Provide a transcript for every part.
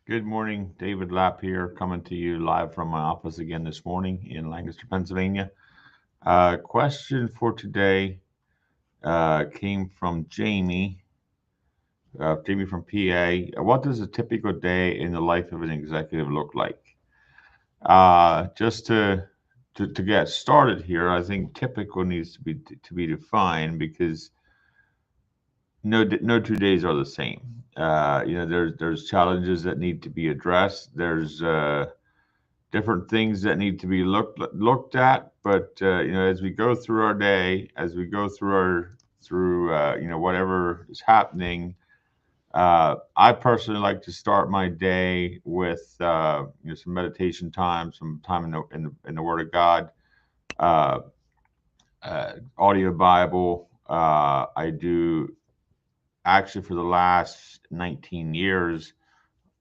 Good morning, David Lapp here, coming to you live from my office again this morning in Lancaster, Pennsylvania. Question for today came from Jamie from PA. What does a typical day in the life of an executive look like? Just to get started here, I think typical needs to be defined because no 2 days are the same. There's challenges that need to be addressed. There's different things that need to be looked at. But as we go through our day, as we go through whatever is happening, I personally like to start my day with some meditation time, some time in the Word of God, uh, audio Bible. I do actually for the last 19 years.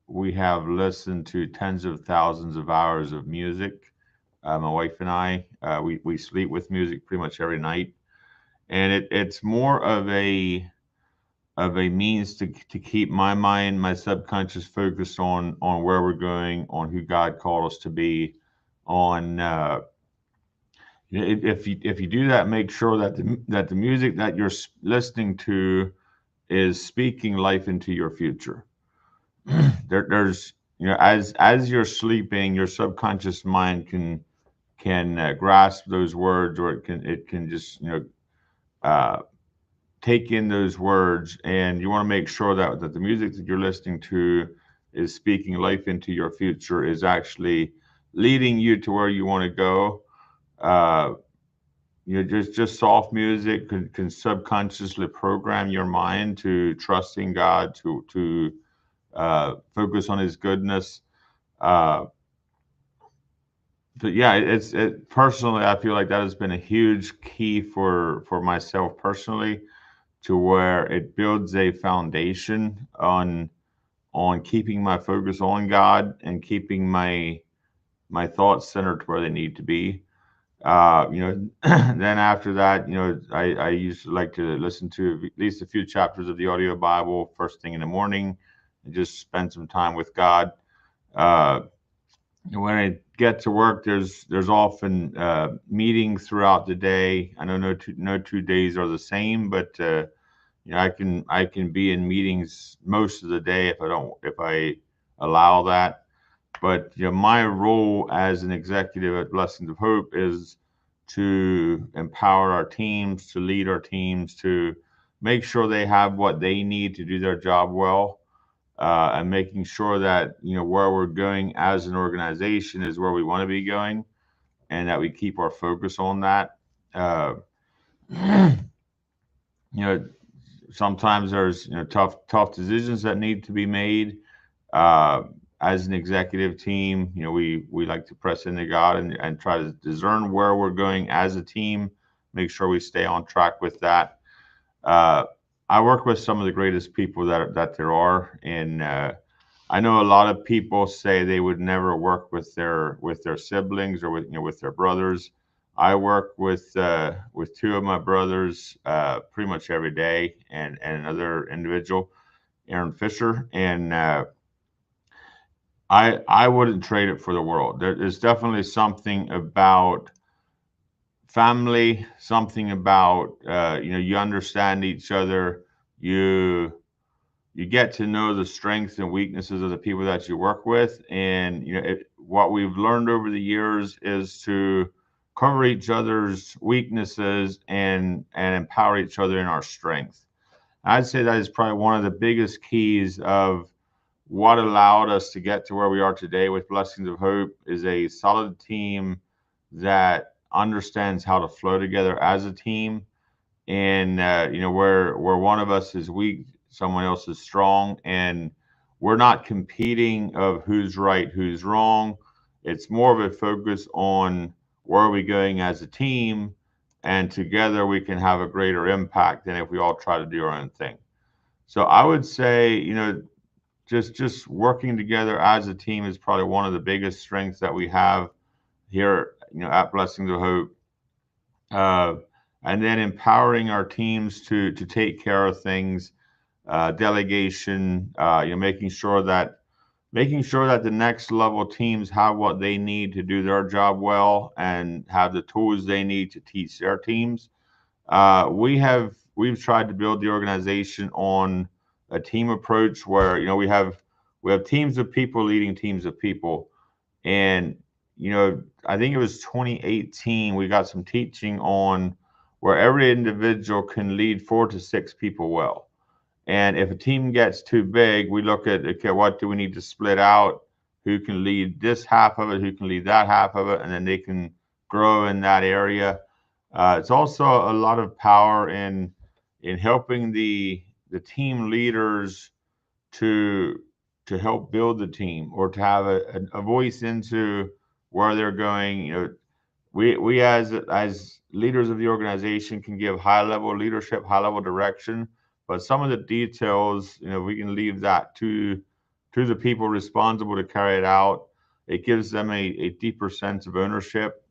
We have listened to tens of thousands of hours of music. My wife and I, we sleep with music pretty much every night, and it's more of a means to keep my mind, my subconscious focused on where we're going, on who God called us to be, on if you do that, make sure that the music that you're listening to is speaking life into your future. There's as you're sleeping, your subconscious mind can grasp those words, or it can just uh, take in those words, and you want to make sure that the music that you're listening to is speaking life into your future, is actually leading you to where you want to go. Uh, just soft music can subconsciously program your mind to trusting God, to focus on His goodness. Uh, but yeah, it personally, I feel like that has been a huge key for myself personally, to where it builds a foundation on keeping my focus on God and keeping my thoughts centered to where they need to be. Then after that, I used to like to listen to at least a few chapters of the audio Bible first thing in the morning, and just spend some time with God. Uh, when I get to work, there's often meetings throughout the day. I know no 2 days are the same, but I can be in meetings most of the day if I allow that. But my role as an executive at Blessings of Hope is to empower our teams, to lead our teams, to make sure they have what they need to do their job well, and making sure that where we're going as an organization is where we want to be going, and that we keep our focus on that. Uh, you know, Sometimes there's tough decisions that need to be made. Uh, as an executive team, we like to press into God and try to discern where we're going as a team, make sure we stay on track with that. Uh, I work with some of the greatest people that there are, and I know a lot of people say they would never work with their siblings, or with their brothers. I work with two of my brothers pretty much every day, and another individual, Aaron Fisher, and I wouldn't trade it for the world. There's definitely something about family, something about you understand each other, you you get to know the strengths and weaknesses of the people that you work with, and what we've learned over the years is to cover each other's weaknesses and empower each other in our strength. I'd say that is probably one of the biggest keys of what allowed us to get to where we are today with Blessings of Hope, is a solid team that understands how to flow together as a team, and where one of us is weak, someone else is strong, and we're not competing of who's right, who's wrong. It's more of a focus on where are we going as a team, and together we can have a greater impact than if we all try to do our own thing. So I would say, just working together as a team is probably one of the biggest strengths that we have here, at Blessings of Hope. uh, and then empowering our teams to take care of things, delegation, making sure that making sure that the next level teams have what they need to do their job well and have the tools they need to teach their teams. We've tried to build the organization on a team approach where we have teams of people leading teams of people, and I think it was 2018 we got some teaching on where every individual can lead 4 to 6 people well. And if a team gets too big, we look at, okay, what do we need to split out? Who can lead this half of it? Who can lead that half of it? And then they can grow in that area. It's also a lot of power in helping the team leaders to help build the team or to have a voice into where they're going. We as leaders of the organization can give high level leadership, high level direction, but some of the details, we can leave that to the people responsible to carry it out. It gives them a deeper sense of ownership,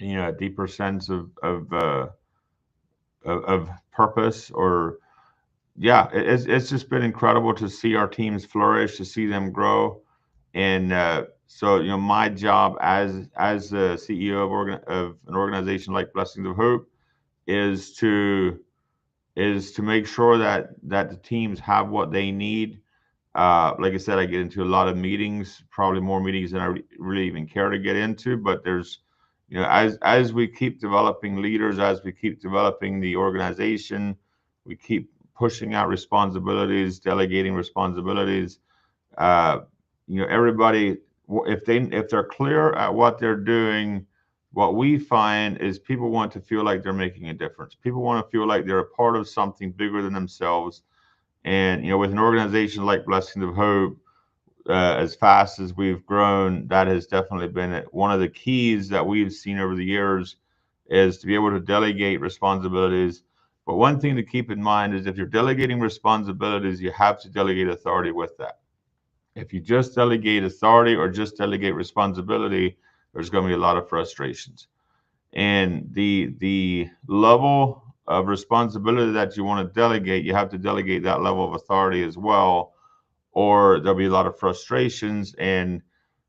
a deeper sense of purpose. Or yeah, it's just been incredible to see our teams flourish, to see them grow. And so, my job as the CEO of an organization like Blessings of Hope is to make sure that the teams have what they need. Like I said, I get into a lot of meetings, probably more meetings than I really even care to get into. But there's, as we keep developing leaders, as we keep developing the organization, we keep pushing out responsibilities, delegating responsibilities. Uh, Everybody, if they're clear at what they're doing, what we find is people want to feel like they're making a difference. People want to feel like they're a part of something bigger than themselves. And with an organization like Blessings of Hope, as fast as we've grown, that has definitely been one of the keys that we've seen over the years, is to be able to delegate responsibilities. But one thing to keep in mind is if you're delegating responsibilities, you have to delegate authority with that. If you just delegate authority or just delegate responsibility, there's going to be a lot of frustrations. And the level of responsibility that you want to delegate, you have to delegate that level of authority as well, or there'll be a lot of frustrations. And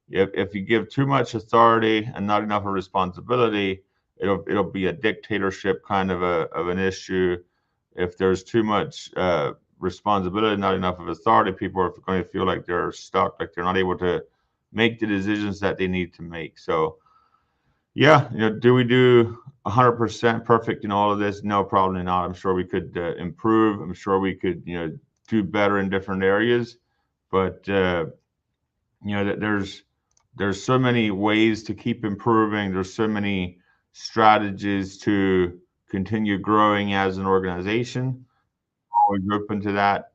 if you give too much authority and not enough of responsibility, it'll be a dictatorship kind of an issue. If there's too much responsibility, not enough of authority, people are going to feel like they're stuck, like they're not able to make the decisions that they need to make. So yeah, do we do 100% perfect in all of this? No, probably not. I'm sure we could improve. I'm sure we could, do better in different areas. But there's so many ways to keep improving. There's so many strategies to continue growing as an organization. Always open to that.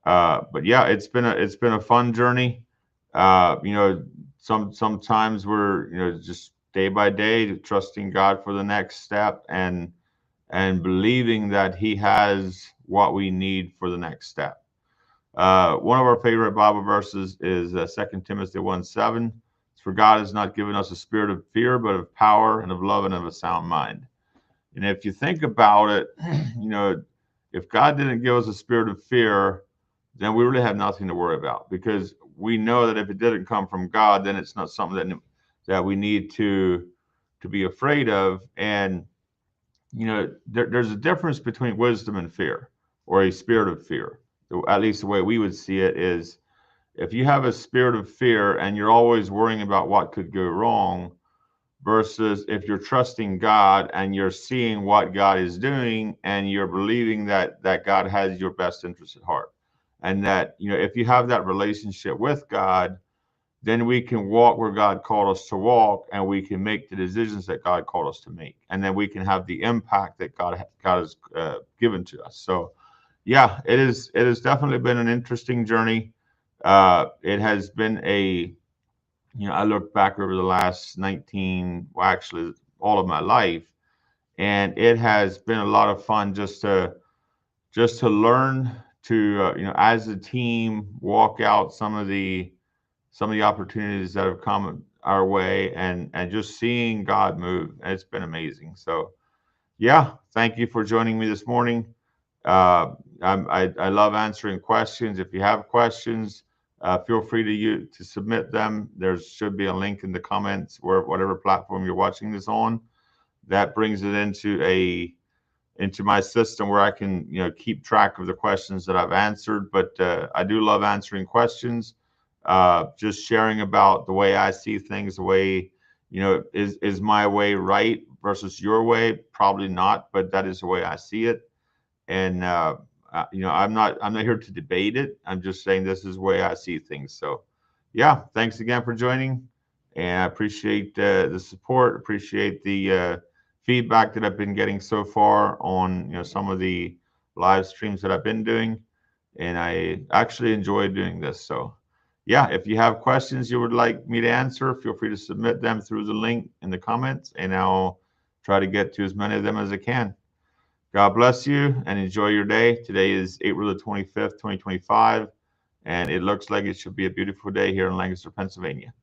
But yeah, it's been a fun journey. Sometimes we're just day by day trusting God for the next step and believing that He has what we need for the next step. One of our favorite Bible verses is 2 Timothy 1:7. For God has not given us a spirit of fear, but of power and of love and of a sound mind. And if you think about it, if God didn't give us a spirit of fear, then we really have nothing to worry about, because we know that if it didn't come from God, then it's not something that we need to be afraid of. And there's a difference between wisdom and fear, or a spirit of fear. At least the way we would see it is, if you have a spirit of fear and you're always worrying about what could go wrong, versus if you're trusting God and you're seeing what God is doing and you're believing that God has your best interest at heart. And that, if you have that relationship with God, then we can walk where God called us to walk, and we can make the decisions that God called us to make. And then we can have the impact that God has given to us. So yeah, it has definitely been an interesting journey. It has been I look back over the last 19, well, actually all of my life, and it has been a lot of fun just to learn to, as a team, walk out some of the opportunities that have come our way, and just seeing God move. It's been amazing. So yeah, thank you for joining me this morning. I love answering questions. If you have questions, feel free to submit them. There should be a link in the comments where whatever platform you're watching this on. That brings it into my system where I can keep track of the questions that I've answered. But I do love answering questions. Just sharing about the way I see things, the way is my way right versus your way? Probably not, but that is the way I see it. And I'm not here to debate it. I'm just saying this is the way I see things. So yeah, thanks again for joining, and I appreciate the support. Appreciate the feedback that I've been getting so far on some of the live streams that I've been doing, and I actually enjoy doing this. So yeah, if you have questions you would like me to answer, feel free to submit them through the link in the comments, and I'll try to get to as many of them as I can. God bless you and enjoy your day. Today is April the 25th, 2025, and it looks like it should be a beautiful day here in Lancaster, Pennsylvania.